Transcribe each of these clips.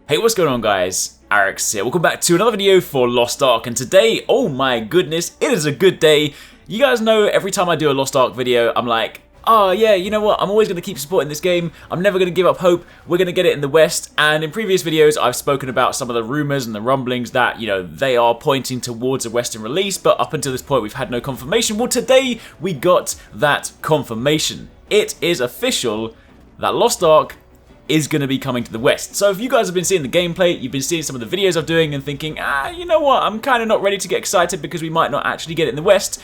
Hey, what's going on, guys? Arekkz here. Welcome back to another video for Lost Ark, and today, oh my goodness, it is a good day. You guys know every time I do a Lost Ark video, I'm like, oh yeah, you know what, I'm always going to keep supporting this game. I'm never going to give up hope. We're going to get it in the West. And in previous videos, I've spoken about some of the rumors and the rumblings that, you know, they are pointing towards a Western release, but up until this point, we've had no confirmation. Well, today, we got that confirmation. It is official that Lost Ark is going to be coming to the West. So if you guys have been seeing the gameplay, you've been seeing some of the videos I'm doing and thinking, you know what, I'm kind of not ready to get excited because we might not actually get it in the West,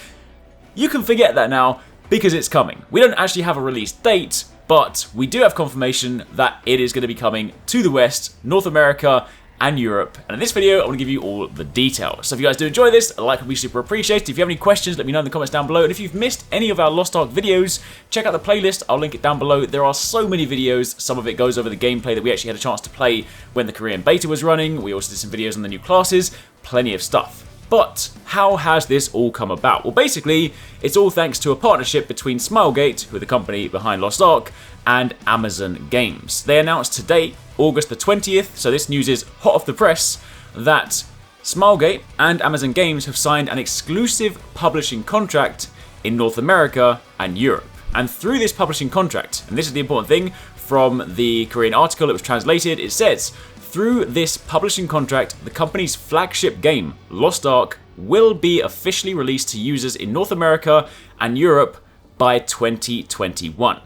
you can forget that now because it's coming. We don't actually have a release date, but we do have confirmation that it is going to be coming to the West, North America, and Europe. And in this video, I want to give you all the details. So if you guys do enjoy this, a like would be super appreciated. If you have any questions, let me know in the comments down below. And if you've missed any of our Lost Ark videos, check out the playlist. I'll link it down below. There are so many videos. Some of it goes over the gameplay that we actually had a chance to play when the Korean beta was running. We also did some videos on the new classes. Plenty of stuff. But how has this all come about? Well, basically, it's all thanks to a partnership between Smilegate, who are the company behind Lost Ark, and Amazon Games. They announced today, August the 20th, so this news is hot off the press, that Smilegate and Amazon Games have signed an exclusive publishing contract in North America and Europe. And through this publishing contract, and this is the important thing, from the Korean article it was translated, it says, through this publishing contract, the company's flagship game, Lost Ark, will be officially released to users in North America and Europe by 2021.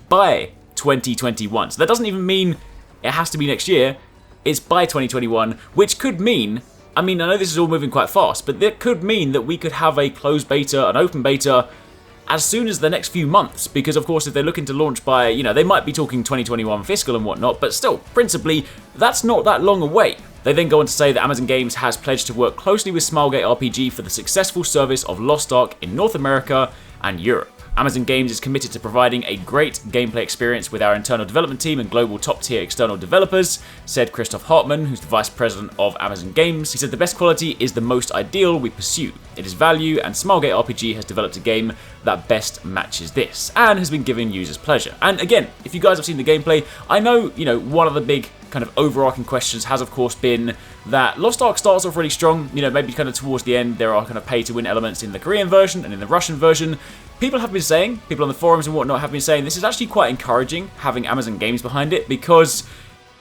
By 2021. So that doesn't even mean it has to be next year. It's by 2021, which could mean, I know this is all moving quite fast, but that could mean that we could have a closed beta, an open beta, as soon as the next few months, because of course if they're looking to launch by, you know, they might be talking 2021 fiscal and whatnot, but still, principally, that's not that long away. They then go on to say that Amazon Games has pledged to work closely with Smilegate RPG for the successful service of Lost Ark in North America and Europe. Amazon Games is committed to providing a great gameplay experience with our internal development team and global top-tier external developers, said Christoph Hartmann, who's the vice president of Amazon Games. He said the best quality is the most ideal we pursue. It is value, and Smilegate RPG has developed a game that best matches this, and has been giving users pleasure. And again, if you guys have seen the gameplay, I know, you know, one of the big kind of overarching questions has of course been that Lost Ark starts off really strong, you know, maybe kind of towards the end there are kind of pay-to-win elements in the Korean version and in the Russian version. People have been saying, people on the forums and whatnot have been saying this is actually quite encouraging having Amazon Games behind it, because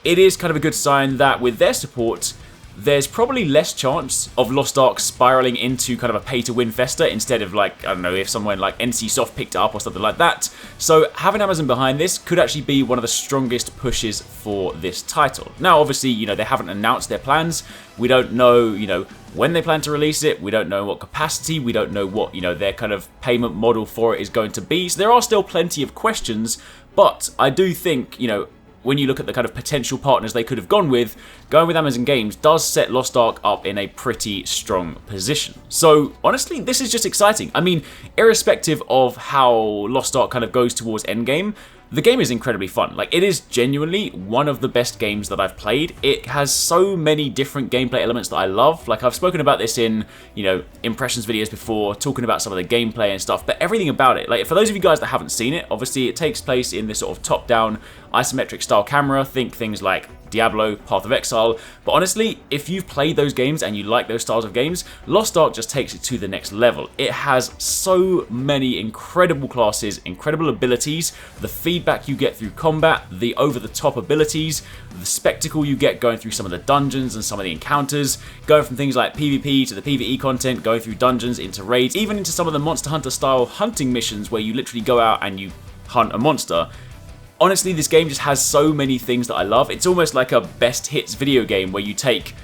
it is kind of a good sign that with their support, there's probably less chance of Lost Ark spiraling into kind of a pay-to-win festa instead of, like, I don't know, if someone like NCSoft picked it up or something like that. So having Amazon behind this could actually be one of the strongest pushes for this title. Now, obviously, you know, they haven't announced their plans. We don't know, you know, when they plan to release it. We don't know what capacity. We don't know what, you know, their kind of payment model for it is going to be. So there are still plenty of questions, but I do think, you know, when you look at the kind of potential partners they could have gone with, going with Amazon Games does set Lost Ark up in a pretty strong position. So honestly, this is just exciting. I mean, irrespective of how Lost Ark kind of goes towards endgame, the game is incredibly fun. Like, it is genuinely one of the best games that I've played. It has so many different gameplay elements that I love. Like, I've spoken about this in, you know, impressions videos before, talking about some of the gameplay and stuff, but everything about it. Like, for those of you guys that haven't seen it, obviously it takes place in this sort of top-down isometric style camera. Think things like Diablo, Path of Exile. But honestly, if you've played those games and you like those styles of games, Lost Ark just takes it to the next level. It has so many incredible classes, incredible abilities, the feedback you get through combat, the over-the-top abilities, the spectacle you get going through some of the dungeons and some of the encounters, going from things like PvP to the PvE content, going through dungeons into raids, even into some of the Monster Hunter style hunting missions where you literally go out and you hunt a monster. Honestly, this game just has so many things that I love. It's almost like a best hits video game where you take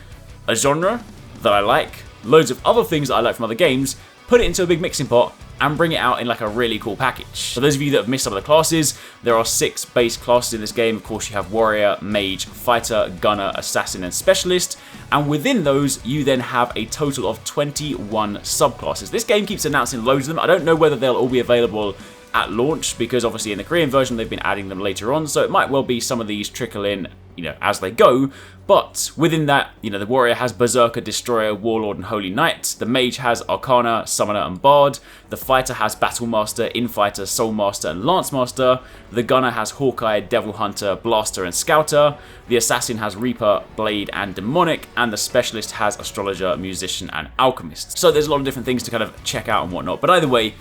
a genre that I like, loads of other things that I like from other games, put it into a big mixing pot, and bring it out in like a really cool package. For those of you that have missed some of the classes, there are 6 base classes in this game. Of course, you have Warrior, Mage, Fighter, Gunner, Assassin, and Specialist. And within those, you then have a total of 21 subclasses. This game keeps announcing loads of them. I don't know whether they'll all be available at launch, because obviously in the Korean version they've been adding them later on, so it might well be some of these trickle in, as they go. But within that, the warrior has Berserker, Destroyer, Warlord, and Holy Knight. The mage has Arcana, Summoner, and Bard. The fighter has Battlemaster, Infighter, Soulmaster, and Lancemaster. The gunner has Hawkeye, Devil Hunter, Blaster, and Scouter. The assassin has Reaper, Blade, and Demonic. And the specialist has Astrologer, Musician, and Alchemist. So there's a lot of different things to kind of check out and whatnot. But either way,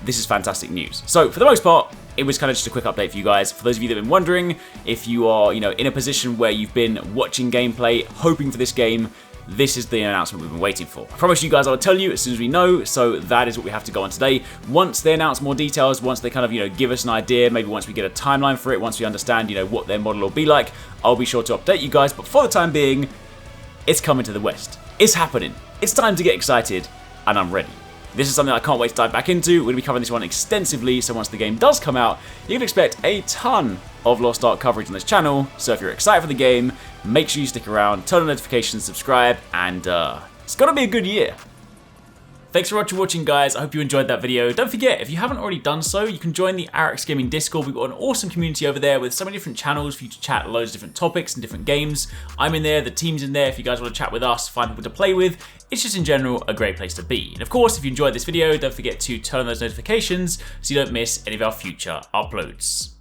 this is fantastic news. So for the most part, it was kind of just a quick update for you guys. For those of you that have been wondering, if you are, in a position where you've been watching gameplay, hoping for this game, this is the announcement we've been waiting for. I promise you guys I'll tell you as soon as we know, so that is what we have to go on today. Once they announce more details, once they kind of, give us an idea, maybe once we get a timeline for it, once we understand, what their model will be like, I'll be sure to update you guys. But for the time being, it's coming to the West. It's happening. It's time to get excited, and I'm ready. This is something I can't wait to dive back into. We're going to be covering this one extensively, so once the game does come out, you can expect a ton of Lost Ark coverage on this channel. So if you're excited for the game, make sure you stick around, turn on notifications, subscribe, and it's going to be a good year. Thanks so much for watching, guys. I hope you enjoyed that video. Don't forget, if you haven't already done so, you can join the Arekkz Gaming Discord. We've got an awesome community over there with so many different channels for you to chat loads of different topics and different games. I'm in there, the team's in there. If you guys want to chat with us, find people to play with, it's just in general a great place to be. And of course, if you enjoyed this video, don't forget to turn on those notifications so you don't miss any of our future uploads.